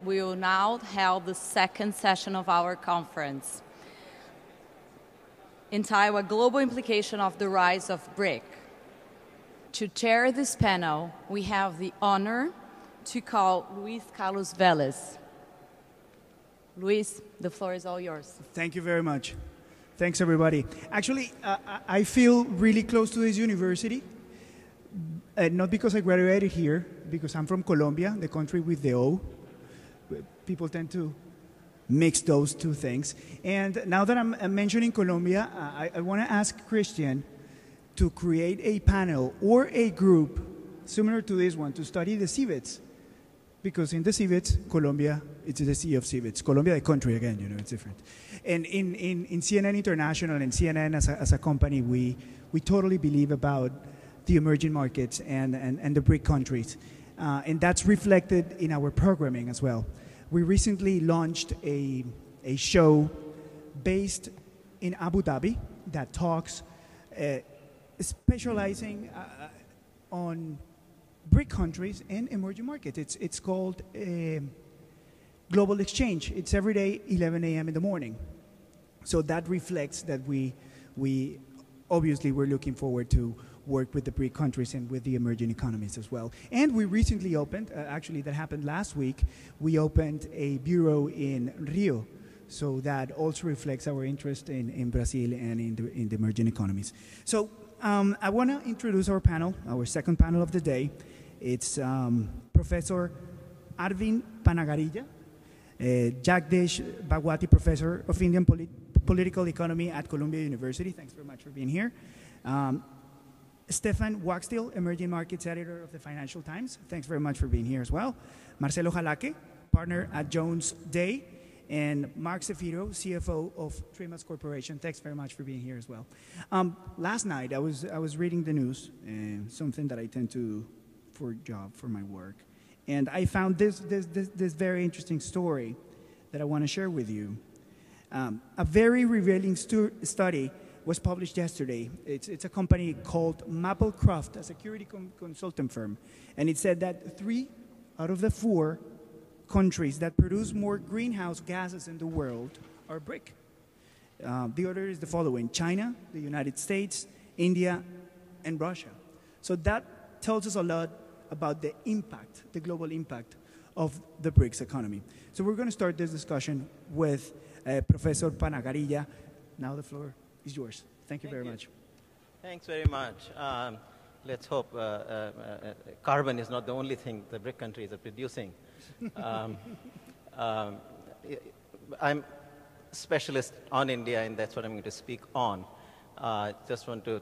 We will now have the second session of our conference, entitled Global Implication of the Rise of BRIC. To chair this panel, we have the honor to call Luis Carlos Velez. Luis, the floor is all yours. Thank you very much. Thanks, everybody. Actually, I feel really close to this university, not because I graduated here, because I'm from Colombia, the country with the O. People tend to mix those two things. And now that I'm mentioning Colombia, I want to ask Christian to create a panel or a group similar to this one to study the civets. Because in the civets, Colombia, it's the sea of civets. Colombia, the country, again, you know, it's different. And in CNN International and CNN as a company, we totally believe about the emerging markets and the BRIC countries. And that's reflected in our programming as well. We recently launched a show based in Abu Dhabi that talks, specializing on BRIC countries and emerging markets. It's called Global Exchange. It's every day, 11 a.m. in the morning. So that reflects that we obviously we're looking forward to work with the BRIC countries and with the emerging economies as well. And we recently opened, actually that happened last week, we opened a bureau in Rio. So that also reflects our interest in Brazil and in the emerging economies. So I want to introduce our panel, our second panel of the day. It's Professor Arvind Panagariya, Jagdish Bhagwati Professor of Indian Political Economy at Columbia University. Thanks very much for being here. Stefan, Wagstyl, Emerging Markets Editor of the Financial Times. Thanks very much for being here as well. Marcello, Hallake, Partner at Jones Day. And Mark Zeffiro, CFO of TriMas Corporation. Thanks very much for being here as well. Last night, I was reading the news, something that I tend to for my work. And I found this very interesting story that I want to share with you. A very revealing study was published yesterday. It's a company called Maplecroft, a security consultant firm. And it said that 3 out of the 4 countries that produce more greenhouse gases in the world are BRIC. The order is the following: China, the United States, India, and Russia. So that tells us a lot about the impact, the global impact of the BRICS economy. So we're going to start this discussion with Professor Panagariya. Now the floor is yours. Thank you very much. Thanks very much. Let's hope carbon is not the only thing the BRIC countries are producing. I'm a specialist on India, and that's what I'm going to speak on. Just want to,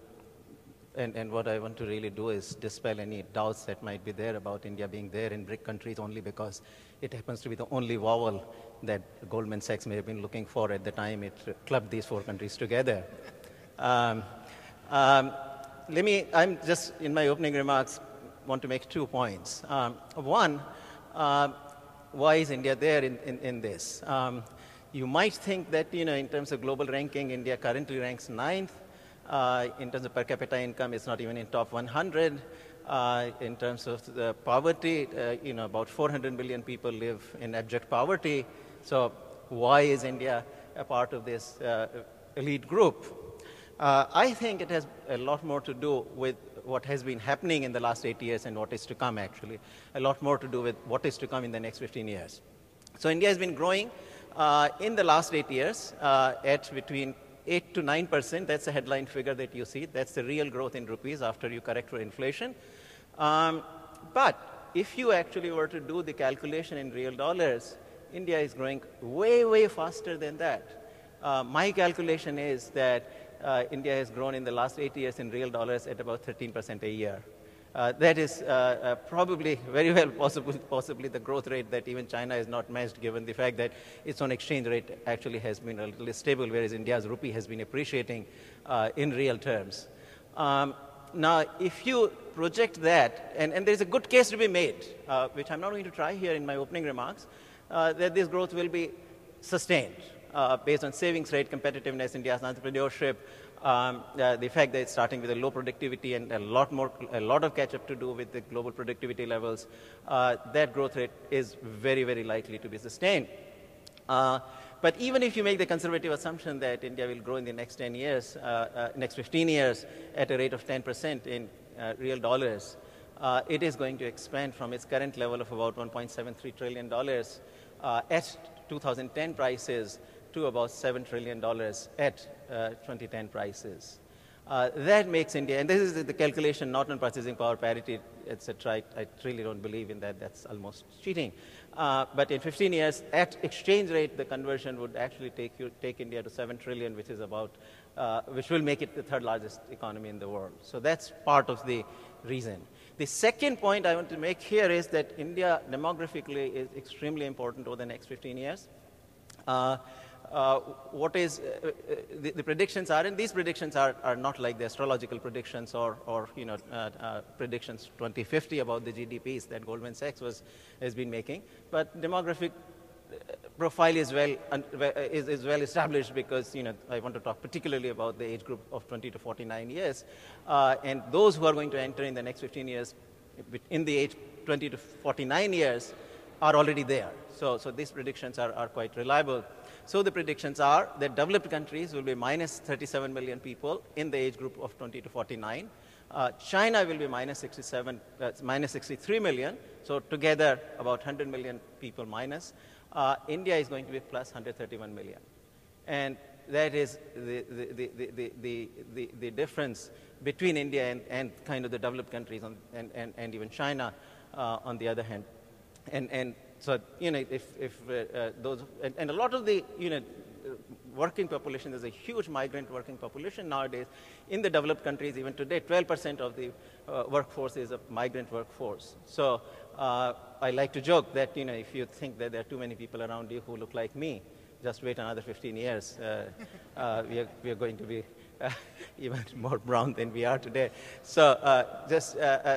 and what I want to really do is dispel any doubts that might be there about India being there in BRIC countries only because it happens to be the only vowel that Goldman Sachs may have been looking for at the time it clubbed these 4 countries together. I'm just, in my opening remarks, want to make 2 points. One, why is India there in this? You might think that, you know, in terms of global ranking, India currently ranks 9th. In terms of per capita income, it's not even in top 100. In terms of the poverty, you know, about 400 million people live in abject poverty. So why is India a part of this elite group? I think it has a lot more to do with what has been happening in the last 8 years and what is to come, actually. A lot more to do with what is to come in the next 15 years. So India has been growing in the last 8 years at between 8 to 9%. That's the headline figure that you see. That's the real growth in rupees after you correct for inflation. But if you actually were to do the calculation in real dollars, India is growing way, way faster than that. My calculation is that India has grown in the last 8 years in real dollars at about 13% a year. That is probably very well possibly the growth rate that even China has not matched, given the fact that its own exchange rate actually has been a little stable, whereas India's rupee has been appreciating in real terms. Now, if you project that, and there's a good case to be made, which I'm not going to try here in my opening remarks, that this growth will be sustained based on savings rate, competitiveness, India's entrepreneurship, The fact that it's starting with a low productivity and a lot of catch-up to do with the global productivity levels, that growth rate is very, very likely to be sustained. But even if you make the conservative assumption that India will grow in the next 10 years, next 15 years at a rate of 10% in real dollars, it is going to expand from its current level of about $1.73 trillion at 2010 prices to about $7 trillion at 2010 prices. That makes India, and this is the calculation not on purchasing power parity, etc. I really don't believe in that. That's almost cheating. But in 15 years, at exchange rate, the conversion would actually take India to 7 trillion, which is about, which will make it the third largest economy in the world. So that's part of the reason. The second point I want to make here is that India demographically is extremely important over the next 15 years. What is the predictions are, and these predictions are not like the astrological predictions or predictions 2050 about the GDPs that Goldman Sachs has been making, but demographic profile is well established because I want to talk particularly about the age group of 20 to 49 years, and those who are going to enter in the next 15 years in the age 20 to 49 years are already there. So these predictions are quite reliable. So the predictions are that developed countries will be minus 37 million people in the age group of 20 to 49. China will be minus 63 million. So together about 100 million people minus. India is going to be plus 131 million. And that is the difference between India and kind of the developed countries and even China on the other hand. And so, if those, and a lot of the, working population, there's a huge migrant working population nowadays. In the developed countries, even today, 12% of the workforce is a migrant workforce. So I like to joke that, if you think that there are too many people around you who look like me, just wait another 15 years. We are going to be even more brown than we are today. So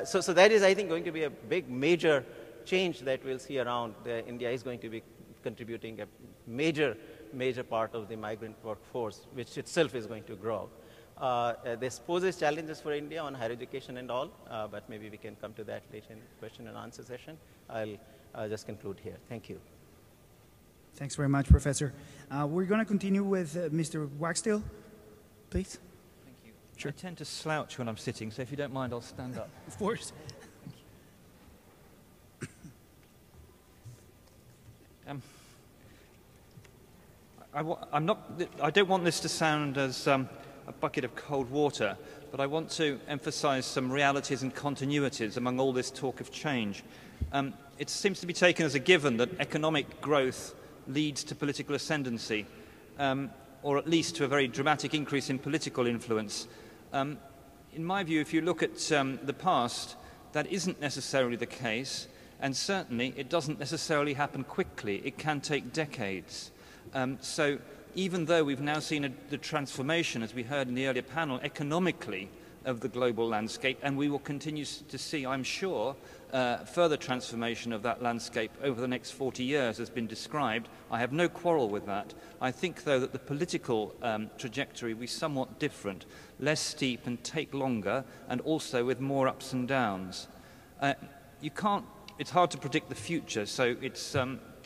so that is, I think, going to be a big, major change that we'll see around. India is going to be contributing a major part of the migrant workforce, which itself is going to grow. This poses challenges for India on higher education and all, but maybe we can come to that later in the question and answer session. I'll just conclude here. Thank you. Thanks very much, Professor. We're going to continue with Mr. Wagstyl, please. Thank you. Sure. I tend to slouch when I'm sitting, so if you don't mind, I'll stand up. Of course. I don't want this to sound as a bucket of cold water, but I want to emphasize some realities and continuities among all this talk of change. It seems to be taken as a given that economic growth leads to political ascendancy, or at least to a very dramatic increase in political influence. In my view, if you look at the past, that isn't necessarily the case. And certainly, it doesn't necessarily happen quickly. It can take decades. So even though we've now seen the transformation, as we heard in the earlier panel, economically of the global landscape, and we will continue to see, I'm sure, further transformation of that landscape over the next 40 years has been described. I have no quarrel with that. I think, though, that the political trajectory will be somewhat different, less steep and take longer, and also with more ups and downs. It's hard to predict the future, so it's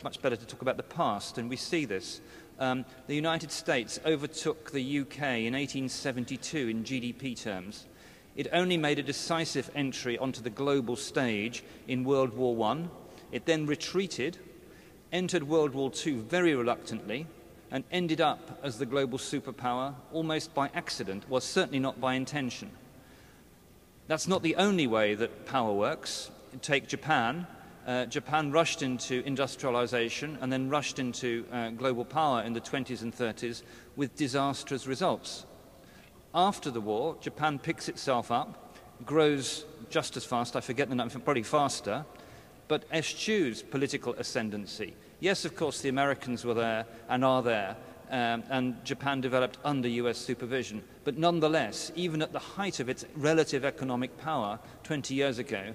much better to talk about the past, and we see this. The United States overtook the UK in 1872 in GDP terms. It only made a decisive entry onto the global stage in World War I. It then retreated, entered World War II very reluctantly, and ended up as the global superpower almost by accident, well, certainly not by intention. That's not the only way that power works. Take Japan. Japan rushed into industrialization and then rushed into global power in the 20s and 30s with disastrous results. After the war, Japan picks itself up, grows just as fast, I forget the number, probably faster, but eschews political ascendancy. Yes, of course, the Americans were there and are there, and Japan developed under US supervision. But nonetheless, even at the height of its relative economic power 20 years ago,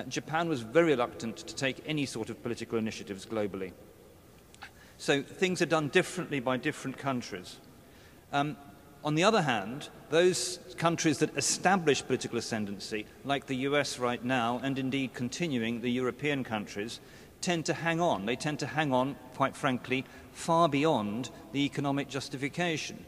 Japan was very reluctant to take any sort of political initiatives globally. So things are done differently by different countries. On the other hand, those countries that establish political ascendancy, like the US right now, and indeed continuing the European countries, tend to hang on. They tend to hang on, quite frankly, far beyond the economic justification.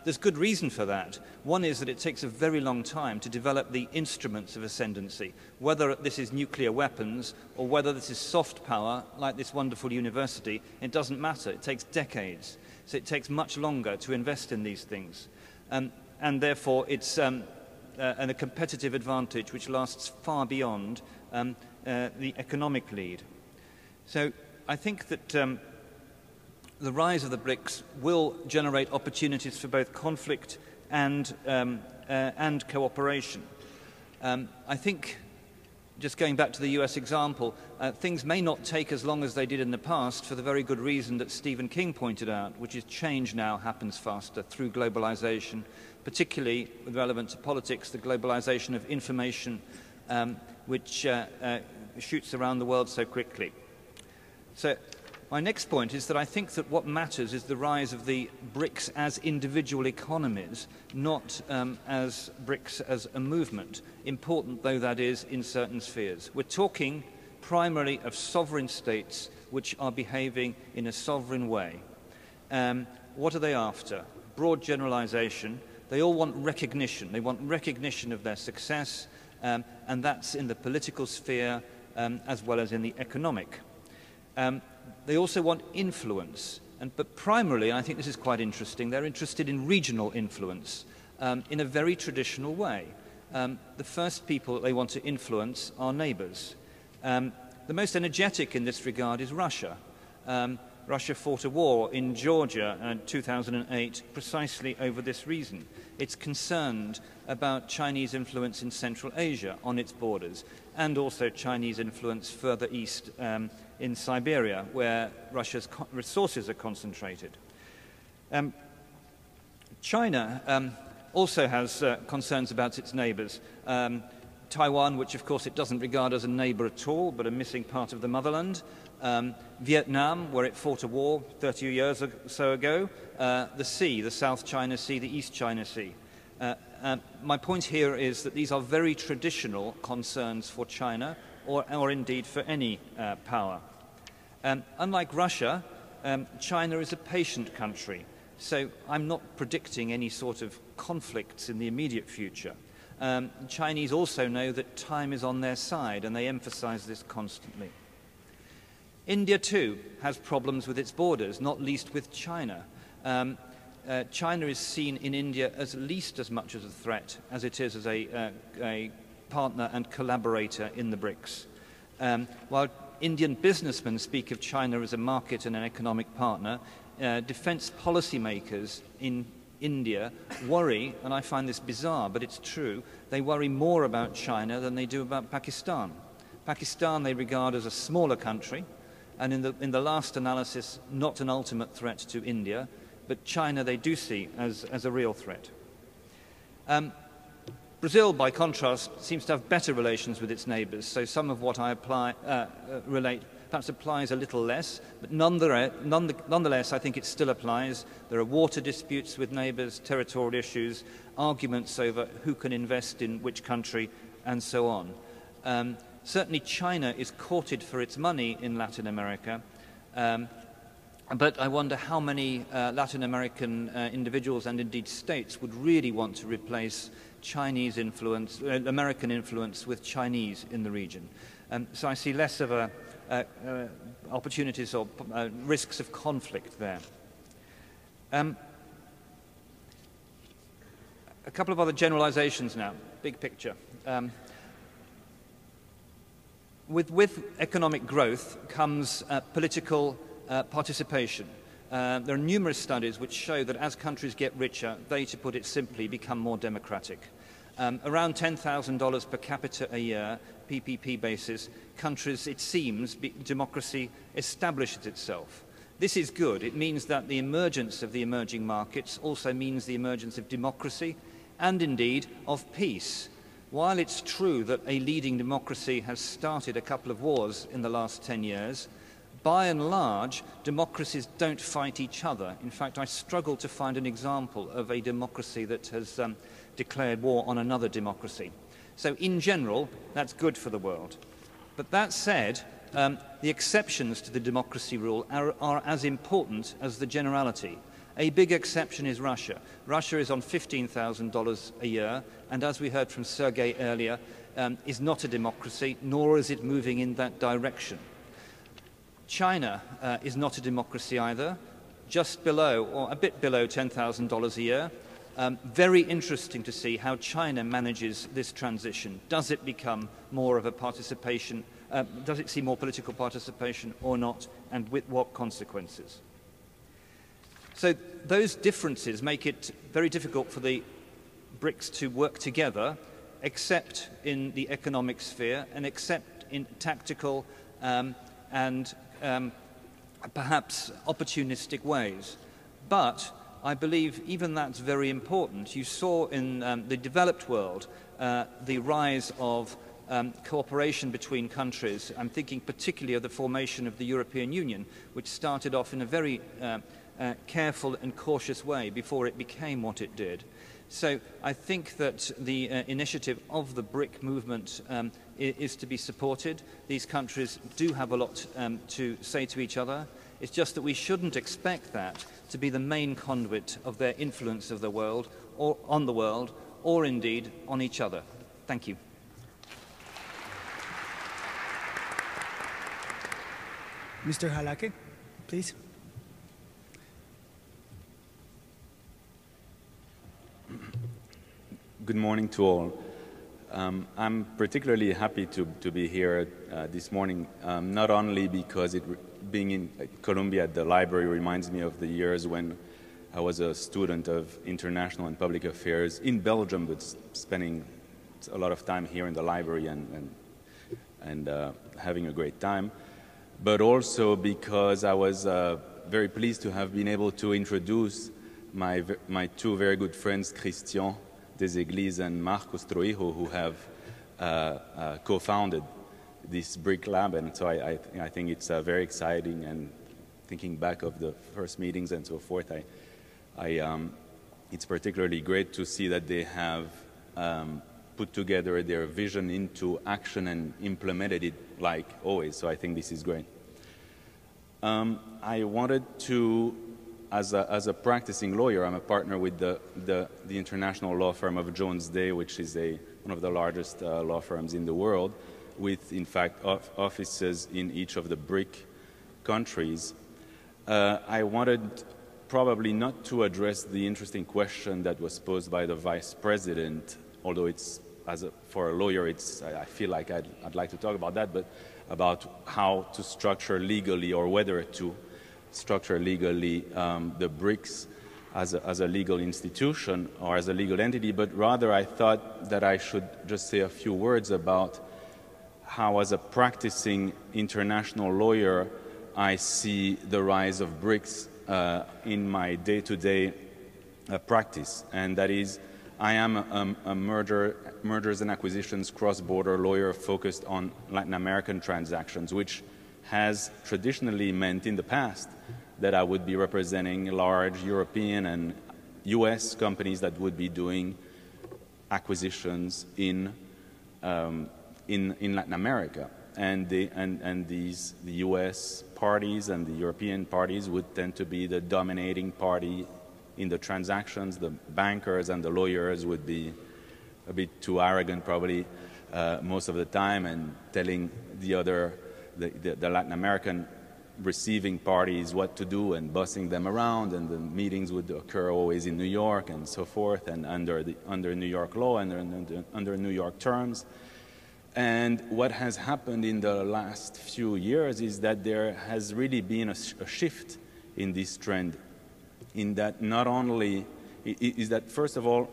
There's good reason for that. One is that it takes a very long time to develop the instruments of ascendancy, whether this is nuclear weapons or whether this is soft power, like this wonderful university. It doesn't matter. It takes decades. So it takes much longer to invest in these things. And therefore, it's a competitive advantage which lasts far beyond the economic lead. So I think that the rise of the BRICs will generate opportunities for both conflict and cooperation. I think, just going back to the US example, things may not take as long as they did in the past for the very good reason that Stephen King pointed out, which is change now happens faster through globalization, particularly with relevant to politics, the globalization of information which shoots around the world so quickly. So my next point is that I think that what matters is the rise of the BRICs as individual economies, not as BRICs as a movement, important though that is in certain spheres. We're talking primarily of sovereign states which are behaving in a sovereign way. What are they after? Broad generalization. They all want recognition. They want recognition of their success, and that's in the political sphere as well as in the economic. They also want influence, but primarily, and I think this is quite interesting, they're interested in regional influence in a very traditional way. The first people that they want to influence are neighbors. The most energetic in this regard is Russia. Russia fought a war in Georgia in 2008 precisely over this reason. It's concerned about Chinese influence in Central Asia on its borders, and also Chinese influence further east in Siberia, where Russia's resources are concentrated. China also has concerns about its neighbors. Taiwan, which of course it doesn't regard as a neighbor at all, but a missing part of the motherland. Vietnam, where it fought a war 30 years or so ago. The sea, the South China Sea, the East China Sea. My point here is that these are very traditional concerns for China, or indeed for any power. Unlike Russia, China is a patient country, so I'm not predicting any sort of conflicts in the immediate future. Chinese also know that time is on their side, and they emphasize this constantly. India, too, has problems with its borders, not least with China. China is seen in India as at least as much as a threat as it is as a partner and collaborator in the BRICs. While Indian businessmen speak of China as a market and an economic partner, defense policymakers in India worry, and I find this bizarre, but it's true, they worry more about China than they do about Pakistan. Pakistan they regard as a smaller country, and in the last analysis, not an ultimate threat to India, but China they do see as a real threat. Brazil, by contrast, seems to have better relations with its neighbours, so some of what I relate perhaps applies a little less, but nonetheless I think it still applies. There are water disputes with neighbours, territorial issues, arguments over who can invest in which country, and so on. Certainly China is courted for its money in Latin America, but I wonder how many Latin American individuals and indeed states would really want to replace Chinese influence, American influence with Chinese in the region. So I see less of opportunities or risks of conflict there. A couple of other generalizations now, big picture. With economic growth comes political participation. There are numerous studies which show that as countries get richer, they, to put it simply, become more democratic. Around $10,000 per capita a year, PPP basis, countries, it seems, democracy establishes itself. This is good. It means that the emergence of the emerging markets also means the emergence of democracy and indeed of peace. While it's true that a leading democracy has started a couple of wars in the last 10 years, By and large, democracies don't fight each other. In fact, I struggle to find an example of a democracy that has declared war on another democracy. So in general, that's good for the world. But that said, the exceptions to the democracy rule are as important as the generality. A big exception is Russia. Russia is on $15,000 a year, and as we heard from Sergei earlier, is not a democracy, nor is it moving in that direction. China is not a democracy either, just below, or a bit below $10,000 a year. Very interesting to see how China manages this transition. Does it become more of a participation, does it see more political participation or not, and with what consequences? So those differences make it very difficult for the BRICs to work together, except in the economic sphere and except in tactical and perhaps opportunistic ways. But I believe even that's very important. You saw in the developed world the rise of cooperation between countries. I'm thinking particularly of the formation of the European Union, which started off in a very careful and cautious way before it became what it did. So I think that the initiative of the BRIC movement is to be supported. These countries do have a lot to say to each other. It's just that we shouldn't expect that to be the main conduit of their influence of the world, or on the world, or indeed on each other. Thank you. Mr. Hallake, please. Good morning to all. I'm particularly happy to be here this morning, not only because being in Columbia at the library reminds me of the years when I was a student of international and public affairs in Belgium, but spending a lot of time here in the library and having a great time, but also because I was very pleased to have been able to introduce my two very good friends, Christian Deséglises and Marcos Troijo, who have co-founded this BRICLab, and so I think it's very exciting. And thinking back of the first meetings and so forth, it's particularly great to see that they have put together their vision into action and implemented it like always. So I think this is great. I wanted to, as a practicing lawyer, I'm a partner with the international law firm of Jones Day, which is one of the largest law firms in the world, with, in fact, offices in each of the BRIC countries. I wanted probably not to address the interesting question that was posed by the Vice President, although it's, for a lawyer, I feel like I'd like to talk about that, but about how to structure legally, or whether to structure legally the BRICs as a legal institution or as a legal entity, but rather I thought that I should just say a few words about how, as a practicing international lawyer, I see the rise of BRICs in my day-to-day practice. And that is, I am a mergers and acquisitions cross-border lawyer focused on Latin American transactions, which has traditionally meant in the past that I would be representing large European and US companies that would be doing acquisitions in Latin America. And the US parties and the European parties would tend to be the dominating party in the transactions. The bankers and the lawyers would be a bit too arrogant probably most of the time, and telling the Latin American receiving parties what to do and bossing them around, and the meetings would occur always in New York and so forth, and under New York law and under New York terms. And what has happened in the last few years is that there has really been a shift in this trend, in that not only is that, first of all,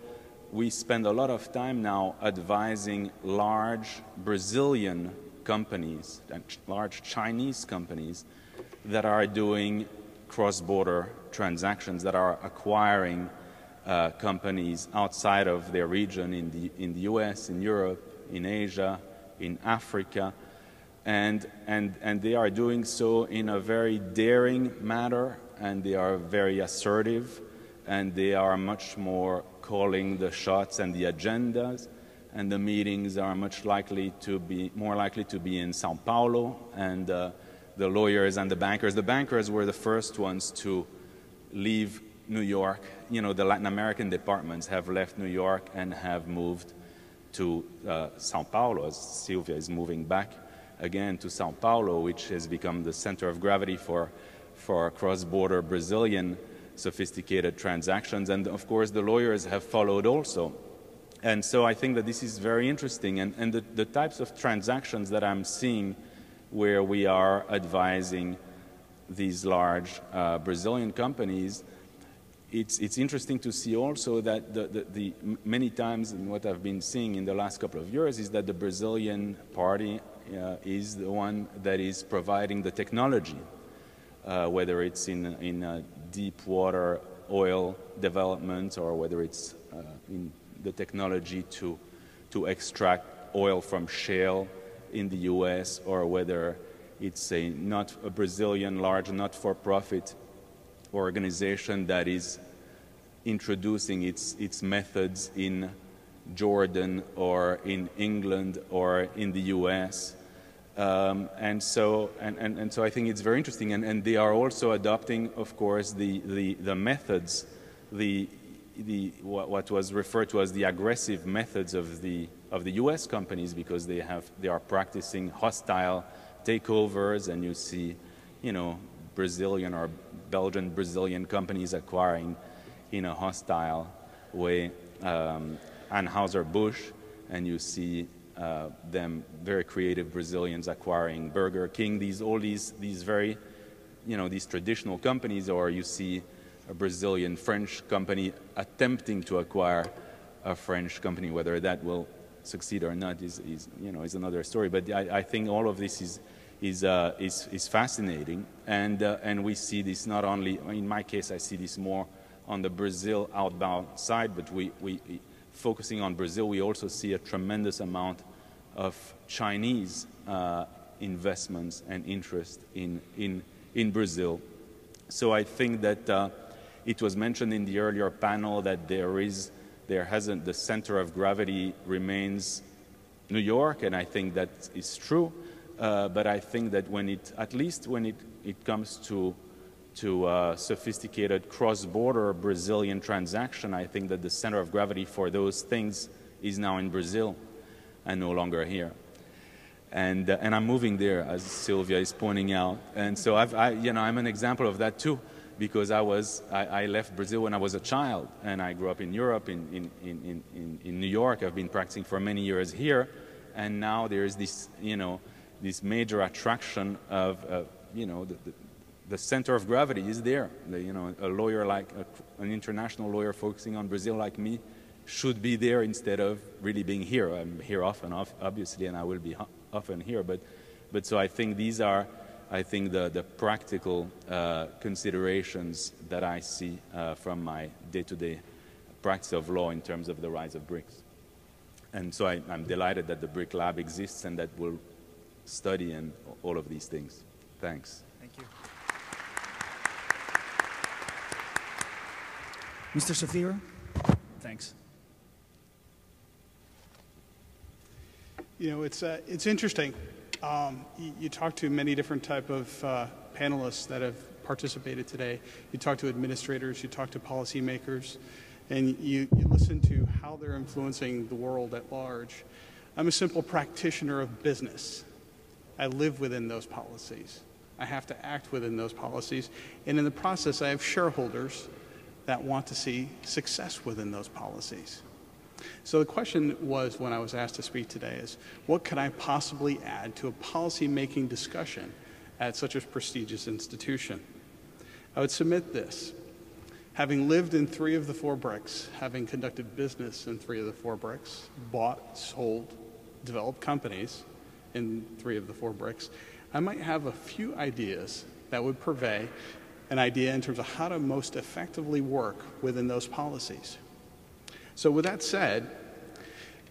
we spend a lot of time now advising large Brazilian companies and large Chinese companies that are doing cross-border transactions, that are acquiring companies outside of their region in the US, in Europe, in Asia, in Africa, And they are doing so in a very daring manner, and they are very assertive, and they are much more calling the shots and the agendas, and the meetings are much more likely to be in Sao Paulo, and the lawyers and the bankers were the first ones to leave New York. You know, the Latin American departments have left New York and have moved to Sao Paulo, as Silvia is moving back again to Sao Paulo, which has become the center of gravity for cross-border Brazilian sophisticated transactions. And of course, the lawyers have followed also. And so I think that this is very interesting. And the types of transactions that I'm seeing where we are advising these large Brazilian companies, it's interesting to see also that the many times, and what I've been seeing in the last couple of years, is that the Brazilian party is the one that is providing the technology, whether it's in deep water oil development, or whether it's in the technology to extract oil from shale in the US, or whether it's a Brazilian large not-for-profit organization that is introducing its methods in Jordan or in England or in the US. And so I think it's very interesting, and they are also adopting, of course, the methods, what was referred to as the aggressive methods of the US companies, because they are practicing hostile takeovers, and you see, you know, Brazilian or Belgian Brazilian companies acquiring in a hostile way Anheuser-Busch, and you see them, very creative Brazilians, acquiring Burger King, all these very, you know, these traditional companies, or you see a Brazilian French company attempting to acquire a French company. Whether that will succeed or not is another story. But I think all of this is fascinating, and we see this not only, in my case, I see this more on the Brazil outbound side, but we focusing on Brazil, we also see a tremendous amount of Chinese investments and interest in Brazil. So I think that it was mentioned in the earlier panel that the center of gravity remains New York, and I think that is true. But I think that at least when it comes to sophisticated cross-border Brazilian transaction, I think that the center of gravity for those things is now in Brazil and no longer here. And I'm moving there, as Silvia is pointing out. And so I'm an example of that too, because I left Brazil when I was a child, and I grew up in Europe, in New York. I've been practicing for many years here, and now there's this, this major attraction of, the center of gravity is there. A lawyer an international lawyer focusing on Brazil like me should be there instead of really being here. I'm here often, obviously, and I will be often here. But so I think these are, the practical considerations that I see from my day-to-day practice of law in terms of the rise of BRICs. And so I'm delighted that the BRICLab exists and that we'll study and all of these things. Thanks. Thank you. Mr. Zeffiro? Thanks. It's interesting. You talk to many different type of panelists that have participated today. You talk to administrators, you talk to policymakers, and you listen to how they're influencing the world at large. I'm a simple practitioner of business. I live within those policies. I have to act within those policies. And in the process, I have shareholders that want to see success within those policies. So the question was, when I was asked to speak today, is what could I possibly add to a policy-making discussion at such a prestigious institution? I would submit this. Having lived in 3 of the 4 BRICs, having conducted business in 3 of the 4 BRICs, bought, sold, developed companies in 3 of the 4 BRICs, I might have a few ideas that would purvey an idea in terms of how to most effectively work within those policies. So with that said,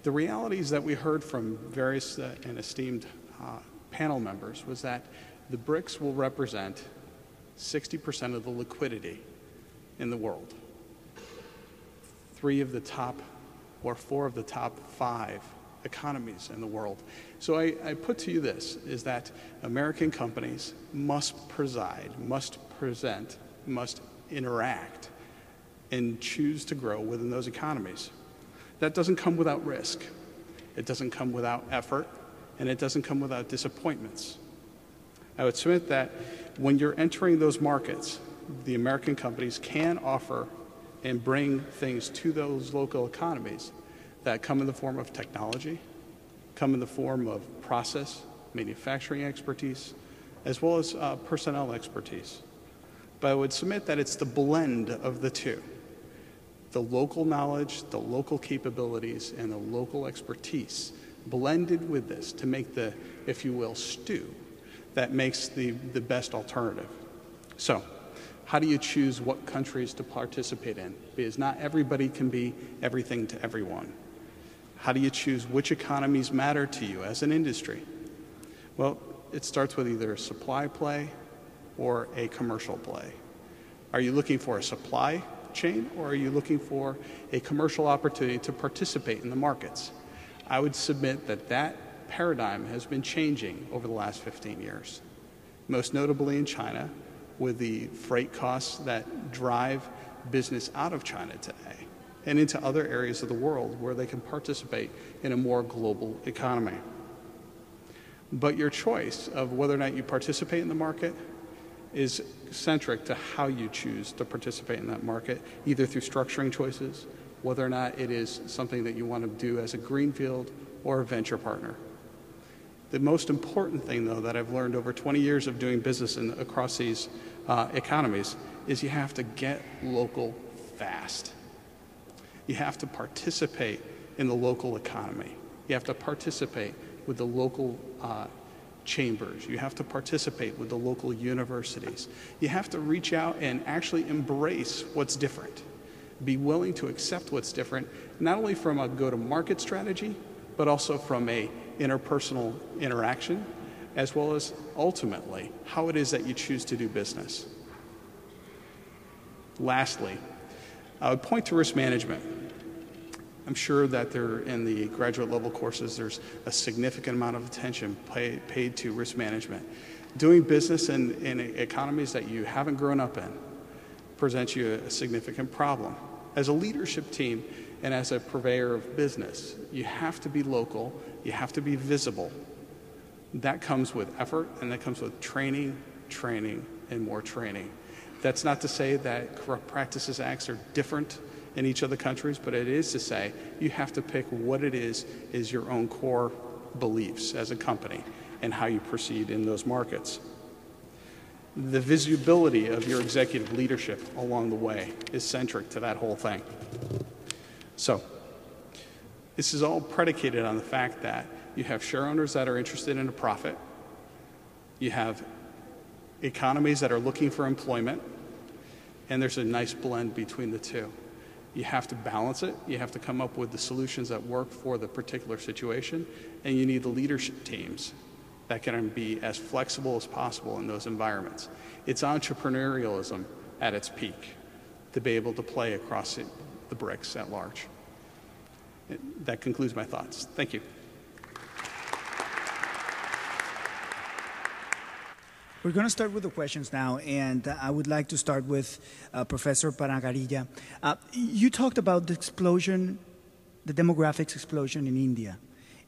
the realities that we heard from various and esteemed panel members was that the BRICs will represent 60% of the liquidity in the world. 3 of the top, or 4 of the top 5 economies in the world. So I put to you this, is that American companies must preside, must present, must interact, and choose to grow within those economies. That doesn't come without risk. It doesn't come without effort, and it doesn't come without disappointments. I would submit that when you're entering those markets, the American companies can offer and bring things to those local economies that come in the form of technology, come in the form of process, manufacturing expertise, as well as personnel expertise. But I would submit that it's the blend of the two. The local knowledge, the local capabilities, and the local expertise blended with this to make the, if you will, stew that makes the best alternative. So, how do you choose what countries to participate in? Because not everybody can be everything to everyone. How do you choose which economies matter to you as an industry? Well, it starts with either a supply play or a commercial play. Are you looking for a supply chain, or are you looking for a commercial opportunity to participate in the markets? I would submit that that paradigm has been changing over the last 15 years, most notably in China, with the freight costs that drive business out of China today and into other areas of the world where they can participate in a more global economy. But your choice of whether or not you participate in the market is centric to how you choose to participate in that market, either through structuring choices, whether or not it is something that you want to do as a greenfield or a venture partner. The most important thing, though, that I've learned over 20 years of doing business across these economies is you have to get local fast. You have to participate in the local economy. You have to participate with the local chambers. You have to participate with the local universities. You have to reach out and actually embrace what's different. Be willing to accept what's different, not only from a go-to-market strategy, but also from a interpersonal interaction, as well as ultimately how it is that you choose to do business. Lastly, I would point to risk management. I'm sure that there, in the graduate level courses, there's a significant amount of attention paid to risk management. Doing business in economies that you haven't grown up in presents you a significant problem. As a leadership team and as a purveyor of business, you have to be local, you have to be visible. That comes with effort, and that comes with training, and more training. That's not to say that Corrupt Practices Acts are different in each of the countries, but it is to say you have to pick what it is your own core beliefs as a company and how you proceed in those markets. The visibility of your executive leadership along the way is centric to that whole thing. So, this is all predicated on the fact that you have share owners that are interested in a profit, you have economies that are looking for employment, and there's a nice blend between the two. You have to balance it, you have to come up with the solutions that work for the particular situation, and you need the leadership teams that can be as flexible as possible in those environments. It's entrepreneurialism at its peak to be able to play across the BRICs at large. That concludes my thoughts. Thank you. We're going to start with the questions now, and I would like to start with Professor Panagariya. You talked about the explosion, the demographics explosion in India,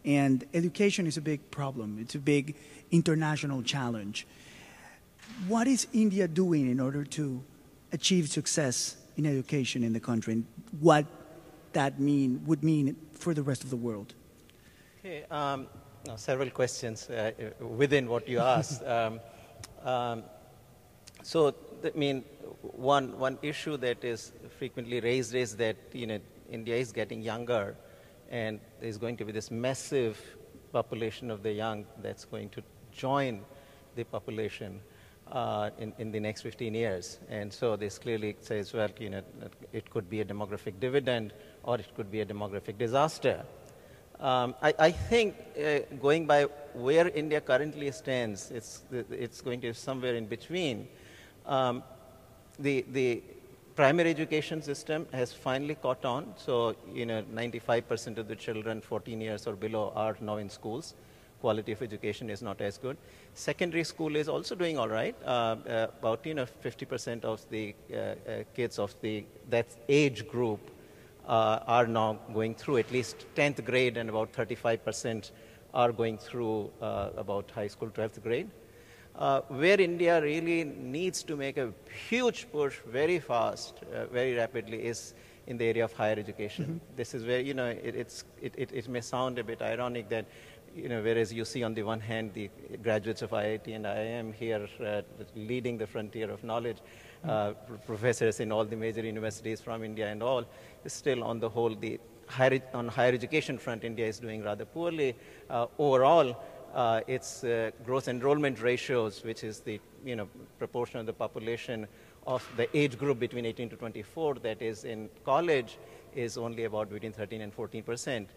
and education is a big problem. It's a big international challenge. What is India doing in order to achieve success in education in the country, and what that would mean for the rest of the world? Okay, several questions within what you asked. So, I mean, one issue that is frequently raised is that, you know, India is getting younger, and there's going to be this massive population of the young that's going to join the population in the next 15 years. And so this clearly says, well, you know, it could be a demographic dividend or it could be a demographic disaster. I think going by where India currently stands, it's going to be somewhere in between. The primary education system has finally caught on. So, 95% of the children 14 years or below are now in schools. Quality of education is not as good. Secondary school is also doing all right. About 50% of the kids of that age group are now going through at least 10th grade, and about 35% are going through about high school 12th grade. Where India really needs to make a huge push very fast, very rapidly, is in the area of higher education. This is where, it may sound a bit ironic that, whereas you see on the one hand the graduates of IIT and IIM here leading the frontier of knowledge, professors in all the major universities from India and all, still on the whole, on higher education front, India is doing rather poorly. Overall, its gross enrollment ratios, which is the proportion of the population of the age group between 18 to 24 that is in college, is only about between 13 and 14%.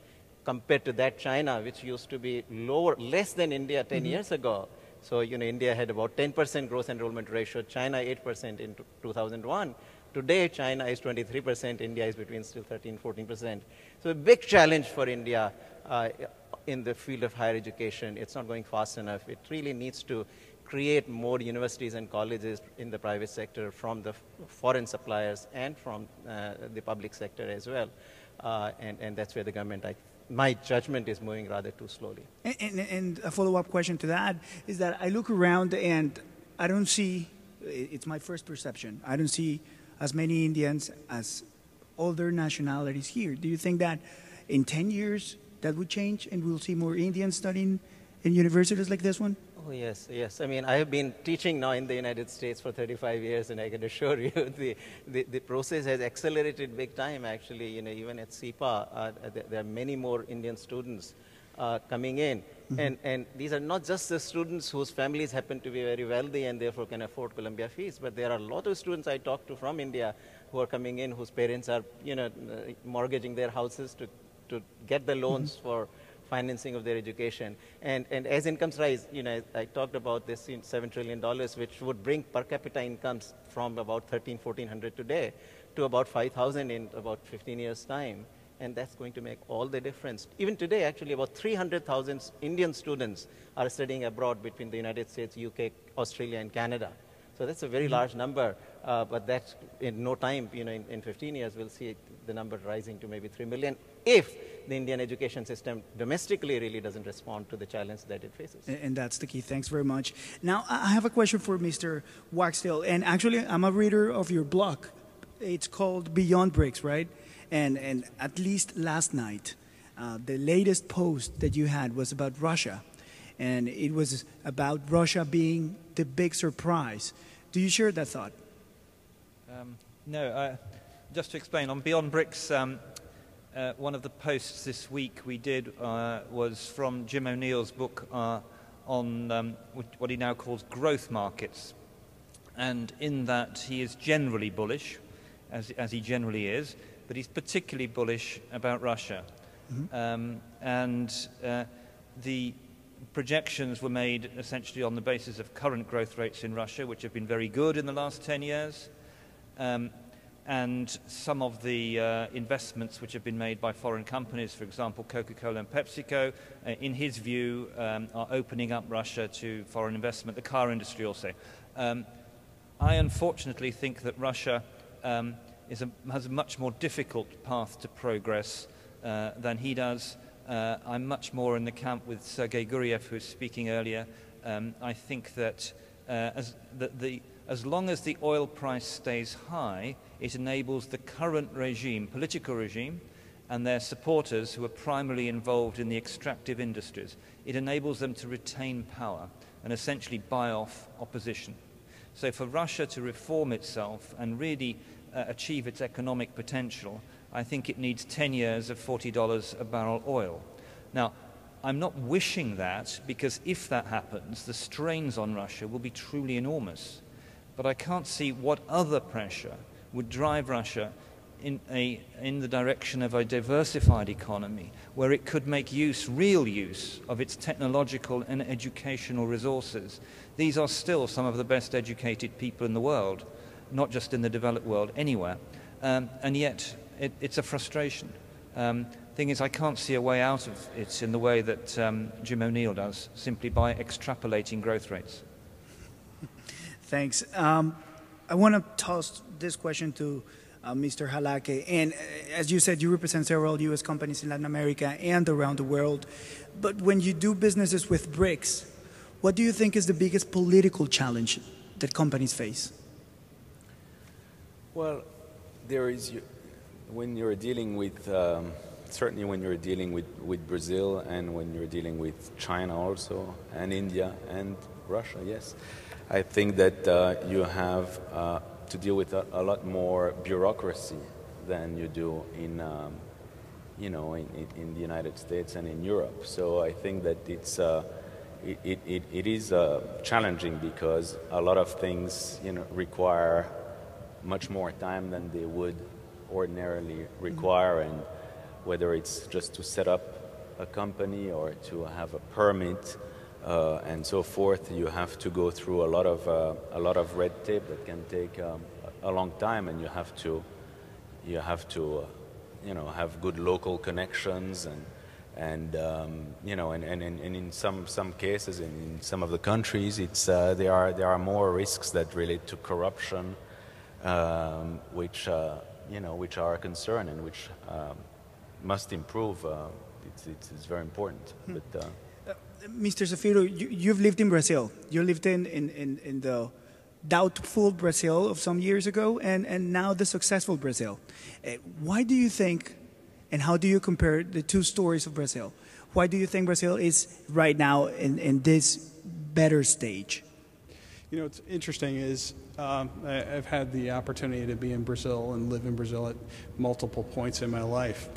Compared to that, China, which used to be less than India 10 years ago. So, India had about 10% gross enrollment ratio, China 8% in 2001. Today, China is 23%, India is between still 13, 14%. So a big challenge for India in the field of higher education. It's not going fast enough. It really needs to create more universities and colleges in the private sector from the foreign suppliers and from the public sector as well. And that's where the government, my judgment, is moving rather too slowly. And a follow-up question to that is that I look around and I don't see, it's my first perception, I don't see as many Indians as other nationalities here. Do you think that in 10 years that would change and we'll see more Indians studying in universities like this one? Oh, yes, yes. I mean, I have been teaching now in the United States for 35 years, and I can assure you the process has accelerated big time, actually. Even at SIPA, there are many more Indian students coming in. And these are not just the students whose families happen to be very wealthy and therefore can afford Columbia fees, but there are a lot of students I talk to from India who are coming in, whose parents are, mortgaging their houses to get the loans for financing of their education. And as incomes rise, I talked about this $7 trillion, which would bring per capita incomes from about $1,400 today to about 5,000 in about 15 years' time. And that's going to make all the difference. Even today, actually, about 300,000 Indian students are studying abroad between the United States, UK, Australia, and Canada. So that's a very large number, but that in no time, in 15 years, we'll see the number rising to maybe 3 million if the Indian education system domestically really doesn't respond to the challenge that it faces. And that's the key. Thanks very much. Now, I have a question for Mr. Wagstyl. And actually, I'm a reader of your blog. It's called Beyond BRICs, right? And at least last night, the latest post that you had was about Russia. And it was about Russia being the big surprise. Do you share that thought? No. Just to explain, on Beyond BRICs, one of the posts this week we did was from Jim O'Neill's book on what he now calls growth markets. And in that, he is generally bullish, as he generally is, but he's particularly bullish about Russia. The projections were made essentially on the basis of current growth rates in Russia, which have been very good in the last 10 years. And some of the investments which have been made by foreign companies, for example, Coca-Cola and PepsiCo, in his view, are opening up Russia to foreign investment, the car industry also. I unfortunately think that Russia has a much more difficult path to progress than he does. I'm much more in the camp with Sergei Guriev, who was speaking earlier. I think that as long as the oil price stays high, it enables the current regime, political regime, and their supporters who are primarily involved in the extractive industries, it enables them to retain power and essentially buy off opposition. So for Russia to reform itself and really achieve its economic potential, I think it needs 10 years of $40 a barrel oil. Now, I'm not wishing that, because if that happens, the strains on Russia will be truly enormous. But I can't see what other pressure would drive Russia in the direction of a diversified economy where it could make real use of its technological and educational resources. These are still some of the best educated people in the world, not just in the developed world, anywhere. And yet it's a frustration. Thing is, I can't see a way out of it in the way that Jim O'Neill does, simply by extrapolating growth rates. Thanks. I want to toss this question to Mr. Hallake. And as you said, you represent several U.S. companies in Latin America and around the world. But when you do businesses with BRICs, what do you think is the biggest political challenge that companies face? Well, there is, when you're dealing with, certainly when you're dealing with Brazil and when you're dealing with China also, and India and Russia, yes, I think that you have to deal with a lot more bureaucracy than you do in, you know, in the United States and in Europe. So I think that it is challenging because a lot of things, you know, require much more time than they would ordinarily require, and whether it's just to set up a company or to have a permit and so forth, you have to go through a lot of red tape that can take a long time, and you have to you know, have good local connections and you know, and in some cases in some of the countries it's there are more risks that relate to corruption, which you know, which are a concern and which must improve. It's very important. But Mr. Zeffiro, you've lived in Brazil. You lived in the doubtful Brazil of some years ago, and now the successful Brazil. Why do you think, and how do you compare the two stories of Brazil? Why do you think Brazil is right now in this better stage? You know, what's interesting is I've had the opportunity to be in Brazil and live in Brazil at multiple points in my life.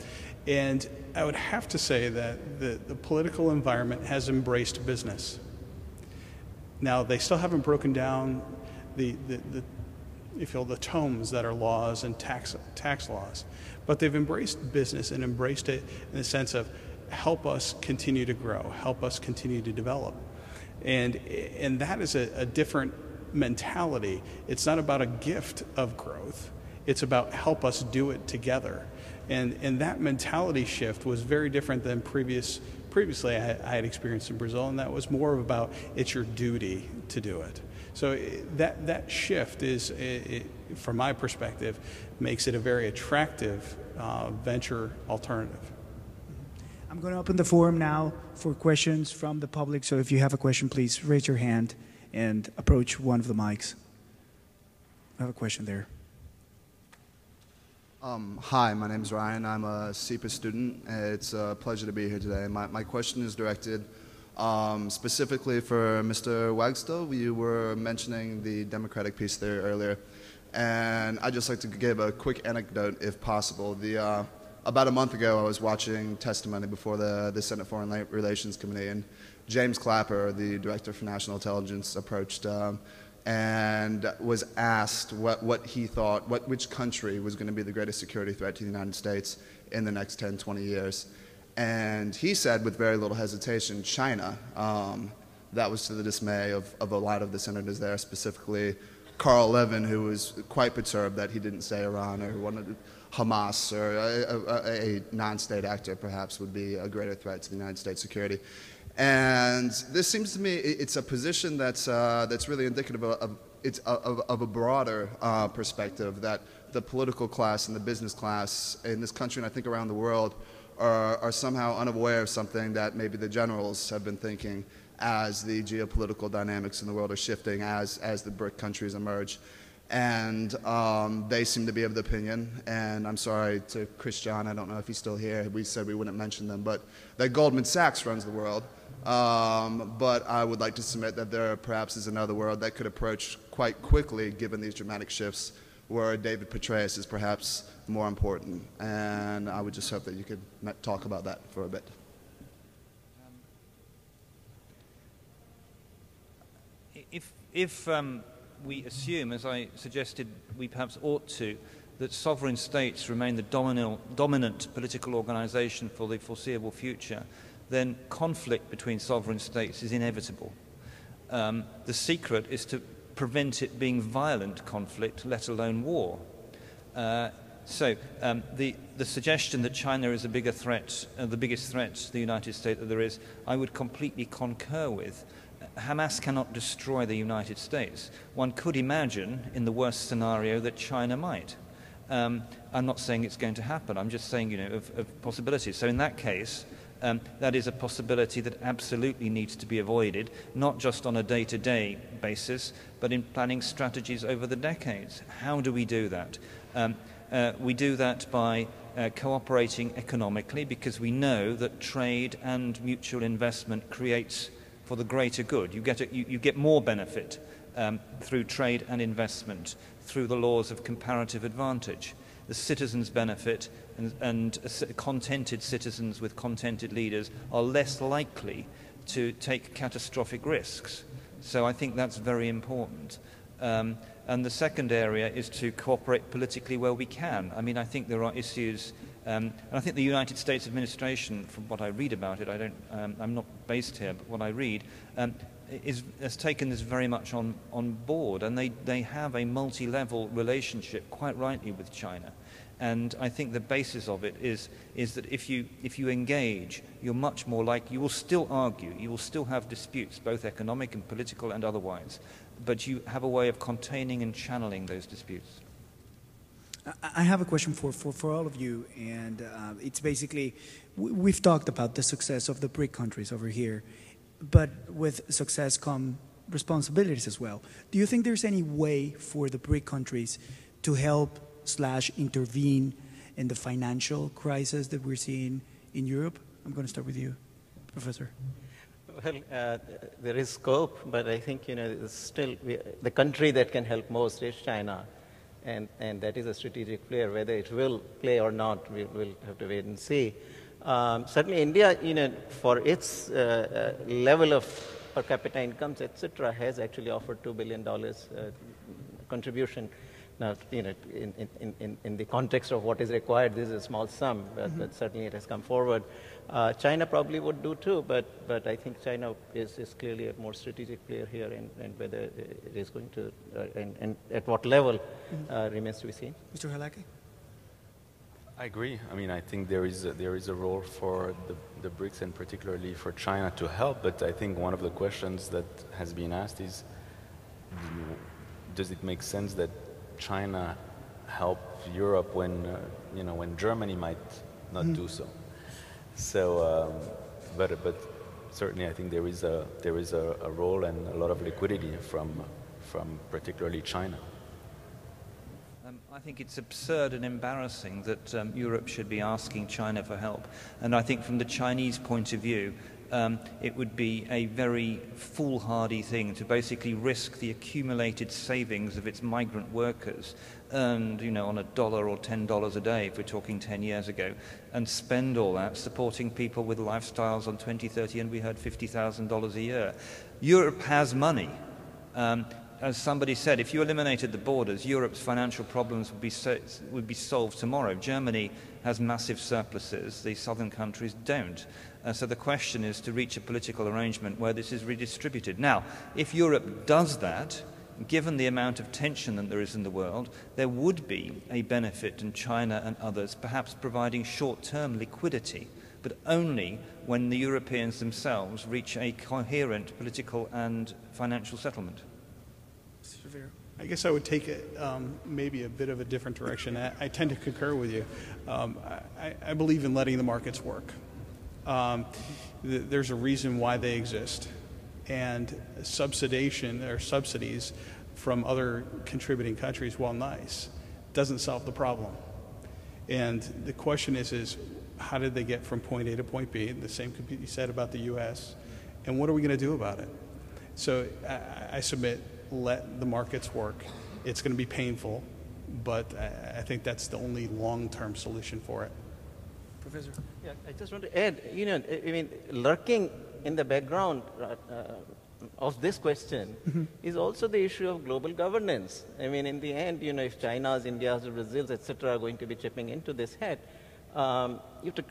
And I would have to say that the political environment has embraced business. Now, they still haven't broken down the tomes that are laws and tax laws, but they've embraced business and embraced it in the sense of help us continue to grow, help us continue to develop. And that is a different mentality. It's not about a gift of growth. It's about help us do it together. And that mentality shift was very different than previously I had experienced in Brazil, and that was more about it's your duty to do it. So that shift is, from my perspective, makes it a very attractive venture alternative. I'm going to open the forum now for questions from the public. So if you have a question, please raise your hand and approach one of the mics. I have a question there. Hi, my name is Ryan. I'm a SIPA student. It's a pleasure to be here today. My question is directed specifically for Mr. Wagstyl. You were mentioning the democratic piece there earlier, and I'd just like to give a quick anecdote, if possible. About a month ago, I was watching testimony before the Senate Foreign Relations Committee, and James Clapper, the Director for National Intelligence, approached and was asked what he thought, which country was going to be the greatest security threat to the United States in the next 10, 20 years. And he said with very little hesitation, China. That was to the dismay of a lot of the senators there, specifically Carl Levin, who was quite perturbed that he didn't say Iran or wanted Hamas or a non-state actor perhaps would be a greater threat to the United States security. And this seems to me it's a position that's really indicative of a broader perspective, that the political class and the business class in this country, and I think around the world, are somehow unaware of something that maybe the generals have been thinking as the geopolitical dynamics in the world are shifting, as the BRIC countries emerge. And they seem to be of the opinion, and I'm sorry to Christian, I don't know if he's still here, we said we wouldn't mention them, but that Goldman Sachs runs the world. But I would like to submit that there perhaps is another world that could approach quite quickly, given these dramatic shifts, where David Petraeus is perhaps more important. And I would just hope that you could talk about that for a bit. If we assume, as I suggested we perhaps ought to, that sovereign states remain the dominant political organization for the foreseeable future, then conflict between sovereign states is inevitable. The secret is to prevent it being violent conflict, let alone war. So the suggestion that China is a bigger threat, the biggest threat to the United States that there is, I would completely concur with. Hamas cannot destroy the United States. One could imagine, in the worst scenario, that China might. I'm not saying it's going to happen. I'm just saying, of possibilities. So in that case, that is a possibility that absolutely needs to be avoided, not just on a day-to-day basis, but in planning strategies over the decades. How do we do that? We do that by cooperating economically, because we know that trade and mutual investment creates for the greater good. You get more benefit through trade and investment, through the laws of comparative advantage. The citizens benefit, and contented citizens with contented leaders are less likely to take catastrophic risks. So I think that's very important. And the second area is to cooperate politically where we can. I mean, I think there are issues, and I think the United States administration, from what I read about it, I'm not based here, but what I read, has taken this very much on board, and they have a multi-level relationship, quite rightly, with China. And I think the basis of it is that if you engage, you're much more likely, you will still argue, you will still have disputes, both economic and political and otherwise, but you have a way of containing and channeling those disputes. I have a question for all of you, and it's basically, we've talked about the success of the BRIC countries over here, but with success come responsibilities as well. Do you think there's any way for the BRIC countries to help / intervene in the financial crisis that we're seeing in Europe? I'm going to start with you, Professor. Well, there is scope, but I think still the country that can help most is China, and that is a strategic player. Whether it will play or not, we'll have to wait and see. Certainly, India, for its level of per capita incomes, etc., has actually offered $2 billion contribution. Now, in the context of what is required, this is a small sum, but certainly it has come forward. China probably would do too, but I think China is clearly a more strategic player here, and whether it is going to, and at what level, remains to be seen. Mr. Hallake? I agree. I mean, I think there is a role for the BRICS, and particularly for China, to help, but I think one of the questions that has been asked is, does it make sense that China help Europe when when Germany might not do so? So, but certainly I think there is a role and a lot of liquidity from particularly China. I think it's absurd and embarrassing that Europe should be asking China for help, and I think from the Chinese point of view, it would be a very foolhardy thing to basically risk the accumulated savings of its migrant workers earned, on $1 or $10 a day, if we're talking 10 years ago, and spend all that supporting people with lifestyles on 20, 30, and we heard $50,000 a year. Europe has money. As somebody said, if you eliminated the borders, Europe's financial problems would be solved tomorrow. Germany has massive surpluses. The southern countries don't. So the question is to reach a political arrangement where this is redistributed. Now, if Europe does that, given the amount of tension that there is in the world, there would be a benefit in China and others perhaps providing short-term liquidity, but only when the Europeans themselves reach a coherent political and financial settlement. I guess I would take it maybe a bit of a different direction. I tend to concur with you. I believe in letting the markets work. There's a reason why they exist. And subsidization or subsidies from other contributing countries, while nice, doesn't solve the problem. And the question is how did they get from point A to point B? The same could be said about the U.S. And what are we going to do about it? So I submit, let the markets work. It's going to be painful, but I think that's the only long-term solution for it. Professor? Yeah, I just want to add, I mean, lurking in the background of this question is also the issue of global governance. I mean, in the end, you know, if China's, India's, Brazil's, etc., are going to be chipping into this head, you have to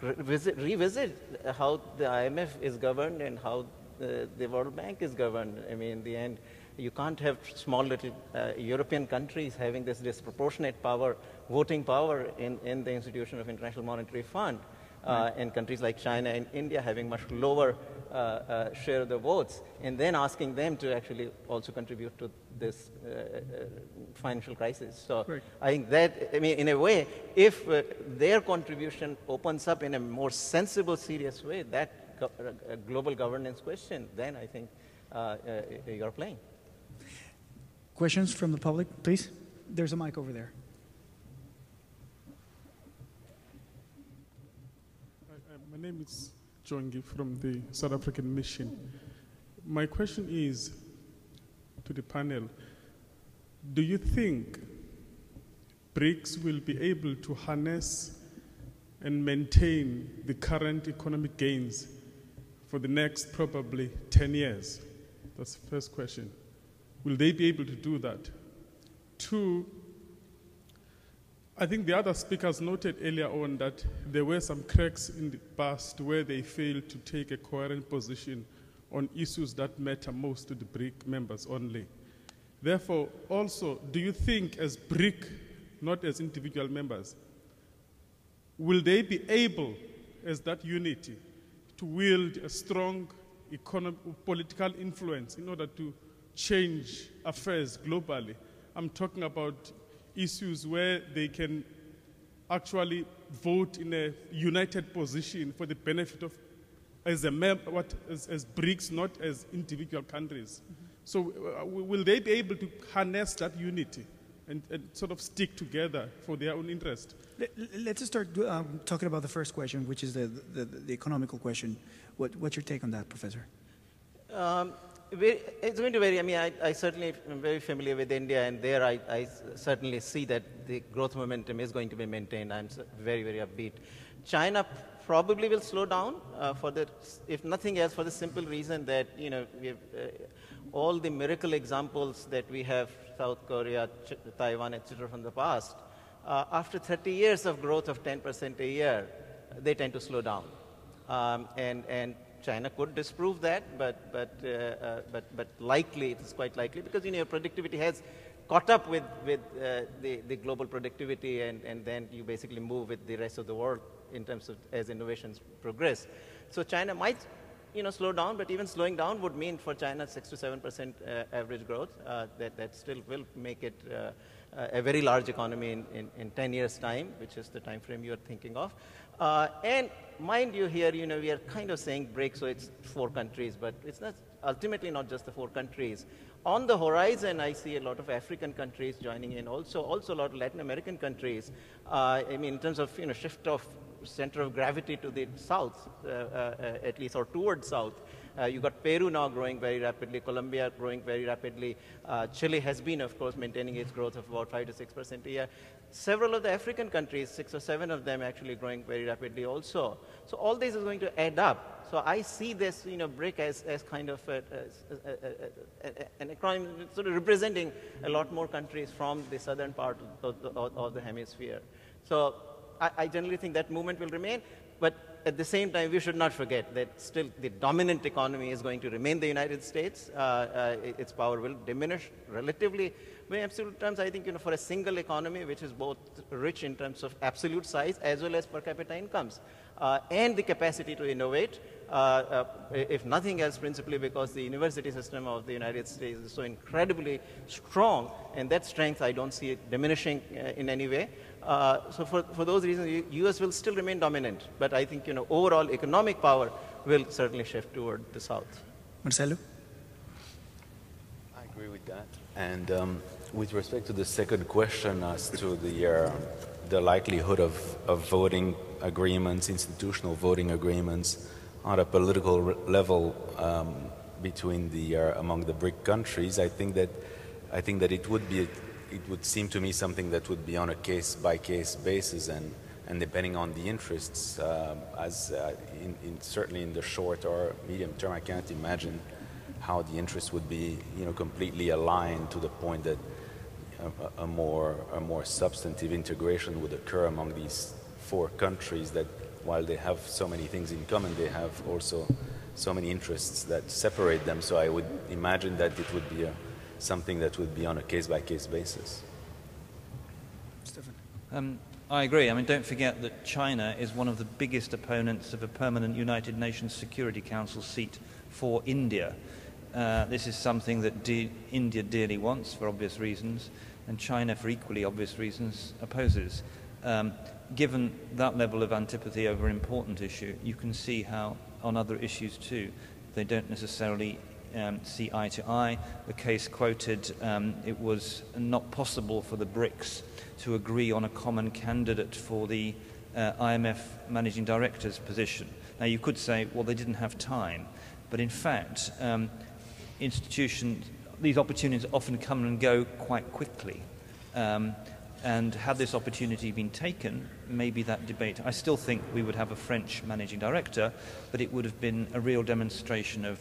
revisit how the IMF is governed and how the World Bank is governed. I mean, in the end, you can't have small little European countries having this disproportionate power, voting power in the institution of International Monetary Fund, and countries like China and India having much lower share of the votes, and then asking them to actually also contribute to this financial crisis. So I think that, I mean, in a way, if their contribution opens up in a more sensible, serious way, that global governance question, then I think you're playing. Questions from the public, please? There's a mic over there. My name is Jongi from the South African Mission. My question is to the panel. Do you think BRICS will be able to harness and maintain the current economic gains for the next probably 10 years? That's the first question. Will they be able to do that? Two, I think the other speakers noted earlier on that there were some cracks in the past where they failed to take a coherent position on issues that matter most to the BRIC members only. Therefore, also, do you think as BRIC, not as individual members, will they be able, as that unity, to wield a strong political influence in order to change affairs globally? I'm talking about issues where they can actually vote in a united position for the benefit of, as BRICs, not as individual countries. So will they be able to harness that unity and sort of stick together for their own interest? Let's start talking about the first question, which is the economical question. What's your take on that, Professor? It's going to vary. I mean, I certainly am very familiar with India, and there I certainly see that the growth momentum is going to be maintained. I'm very, very upbeat. China probably will slow down if nothing else, for the simple reason that, you know, we have all the miracle examples that we have, South Korea, Taiwan, etc., from the past. After 30 years of growth of 10% a year, they tend to slow down, and China could disprove that, but likely, it is quite likely, because, you know, productivity has caught up with the global productivity, and then you basically move with the rest of the world in terms of as innovations progress. So China might, you know, slow down, but even slowing down would mean for China 6 to 7% average growth. That still will make it a very large economy in 10 years' time, which is the time frame you're thinking of. And mind you, here, you know, we are kind of saying BRIC, so it's 4 countries, but it's not ultimately not just the 4 countries. On the horizon, I see a lot of African countries joining in, also a lot of Latin American countries. I mean, in terms of, you know, shift of center of gravity to the south, at least, or towards south. You got Peru now growing very rapidly, Colombia growing very rapidly. Chile has been, of course, maintaining its growth of about 5 to 6% a year. Several of the African countries, 6 or 7 of them actually growing very rapidly also. So all this is going to add up. So I see this, you know, BRIC as kind of an economy sort of representing a lot more countries from the southern part of the hemisphere. So I generally think that movement will remain, but at the same time, we should not forget that still the dominant economy is going to remain the United States. Its power will diminish relatively. But in absolute terms, I think, you know, for a single economy, which is both rich in terms of absolute size as well as per capita incomes, and the capacity to innovate, if nothing else, principally because the university system of the United States is so incredibly strong, and that strength I don't see it diminishing in any way. So for those reasons, US will still remain dominant, but I think, you know, overall economic power will certainly shift toward the south. Marcello? I agree with that. And with respect to the second question as to the likelihood of voting agreements, institutional voting agreements on a political level between among the BRIC countries, I think that it would seem to me something that would be on a case-by-case basis, and depending on the interests, certainly in the short or medium term, I can't imagine how the interests would be, completely aligned to the point that a more substantive integration would occur among these 4 countries, that while they have so many things in common, they have also so many interests that separate them. So I would imagine that it would be something that would be on a case-by-case basis. Stefan. I agree. I mean, don't forget that China is one of the biggest opponents of a permanent United Nations Security Council seat for India. This is something that India dearly wants for obvious reasons, and China, for equally obvious reasons, opposes. Given that level of antipathy over an important issue, you can see how on other issues too they don't necessarily see eye to eye. The case quoted, it was not possible for the BRICs to agree on a common candidate for the IMF Managing Director's position. Now you could say, well, they didn't have time, but in fact institutions, these opportunities often come and go quite quickly. And had this opportunity been taken, maybe that debate, I still think we would have a French managing director, but it would have been a real demonstration of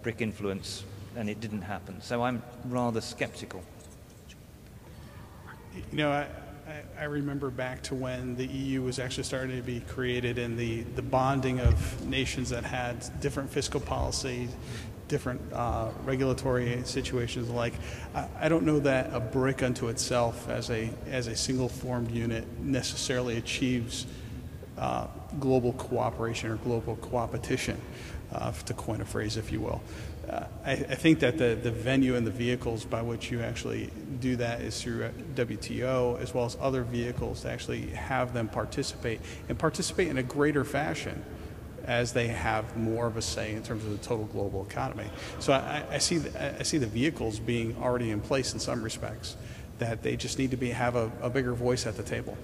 BRIC influence, and it didn't happen. So I'm rather skeptical. I remember back to when the EU was actually starting to be created, and the bonding of nations that had different fiscal policies, different regulatory situations. Like, I don't know that a BRIC unto itself as a single formed unit necessarily achieves global cooperation or global coopetition, to coin a phrase, if you will. I think that the venue and the vehicles by which you actually do that is through WTO, as well as other vehicles to actually have them participate in a greater fashion as they have more of a say in terms of the total global economy. So I see the vehicles being already in place in some respects, that they just need to have a bigger voice at the table.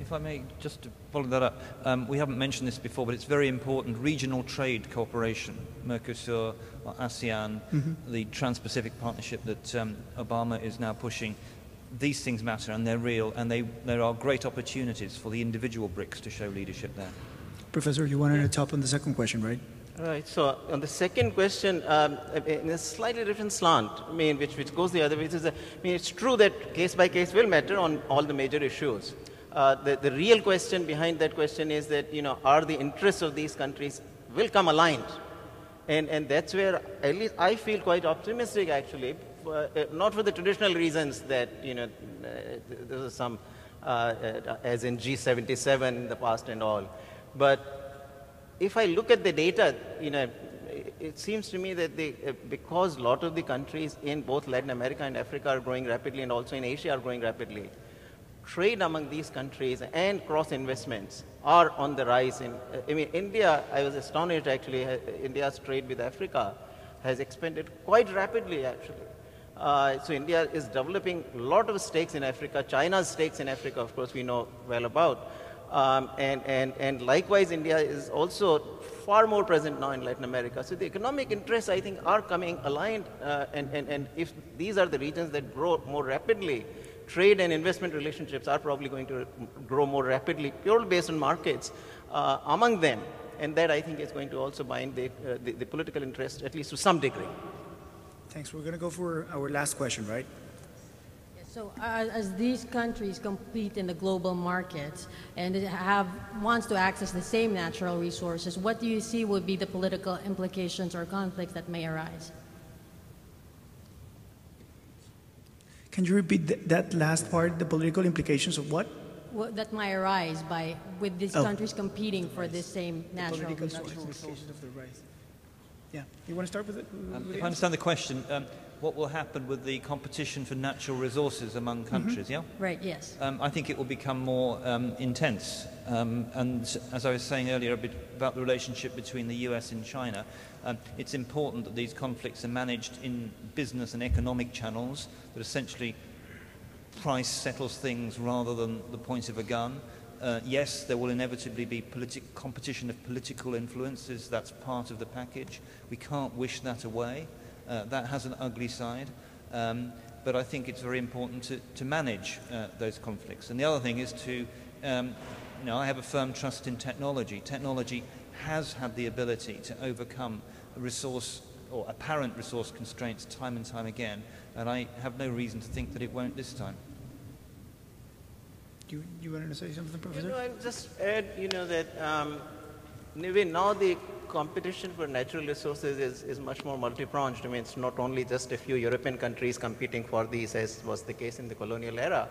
If I may, just to follow that up, we haven't mentioned this before, but it's very important. Regional trade cooperation, Mercosur, ASEAN, the Trans-Pacific Partnership that Obama is now pushing, these things matter, and they're real, and there are great opportunities for the individual BRICs to show leadership there. Professor, you wanted to top on the second question, right? Right. So on the second question, in a slightly different slant, which goes the other way, it's true that case by case will matter on all the major issues. The real question behind that question is that, are the interests of these countries will come aligned? And that's where at least I feel quite optimistic, actually, not for the traditional reasons that, there was some, as in G77 in the past and all. But if I look at the data, it seems to me that because a lot of the countries in both Latin America and Africa are growing rapidly, and also in Asia are growing rapidly, trade among these countries and cross-investments are on the rise. India, I was astonished actually, India's trade with Africa has expanded quite rapidly actually. So India is developing a lot of stakes in Africa. China's stakes in Africa, of course, we know well about. And likewise, India is also far more present now in Latin America. So the economic interests, I think, are coming aligned. And if these are the regions that grow more rapidly, trade and investment relationships are probably going to grow more rapidly, purely based on markets among them. And that, I think, is going to also bind the political interest, at least to some degree. Thanks. We're going to go for our last question, right? So as these countries compete in the global markets and wants to access the same natural resources, what do you see would be the political implications or conflicts that may arise? Can you repeat that last part, the political implications of what? That might arise with these countries competing for this same natural resources. Of the rise. Yeah, you want to start with it? If I understand the question, what will happen with the competition for natural resources among countries, yeah? Right, yes. I think it will become more intense. And as I was saying earlier a bit about the relationship between the US and China, it's important that these conflicts are managed in business and economic channels, that essentially price settles things rather than the point of a gun. Yes, there will inevitably be competition of political influences. That's part of the package. We can't wish that away. That has an ugly side. But I think it's very important to manage those conflicts. And the other thing is to, I have a firm trust in technology. Technology has had the ability to overcome resource or apparent resource constraints time and time again, and I have no reason to think that it won't this time. You wanted to say something, Professor? I'll just add, that now the competition for natural resources is much more multi-pronged. I mean, it's not only just a few European countries competing for these, as was the case in the colonial era.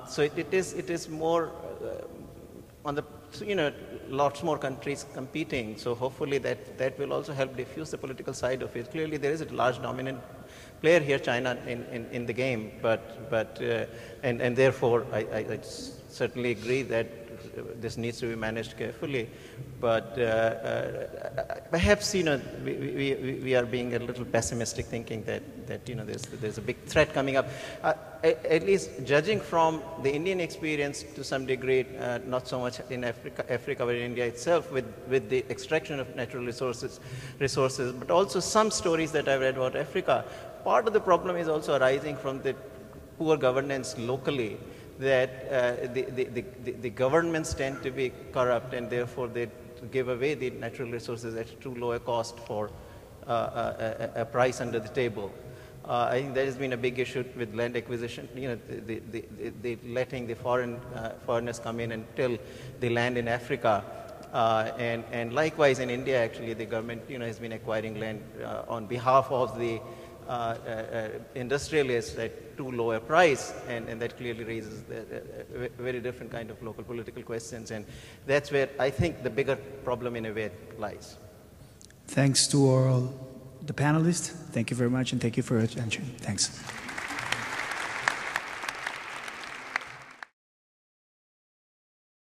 So it is more on the, lots more countries competing. So hopefully that will also help diffuse the political side of it. Clearly, there is a large dominant player here, China, in the game, and therefore I certainly agree that this needs to be managed carefully. But perhaps we are being a little pessimistic, thinking that there's a big threat coming up. At least judging from the Indian experience to some degree, not so much in Africa, but in India itself, with the extraction of natural resources, but also some stories that I've read about Africa. Part of the problem is also arising from the poor governance locally, that the governments tend to be corrupt, and therefore they give away the natural resources at too low a cost for a price under the table. I think that has been a big issue with land acquisition. The letting the foreigners come in and till the land in Africa, and likewise in India, actually, the government has been acquiring land on behalf of the industrialists at too low a price, and that clearly raises a very different kind of local political questions, and that's where I think the bigger problem in a way lies. Thanks to all the panelists. Thank you very much, and thank you for your attention. Thanks.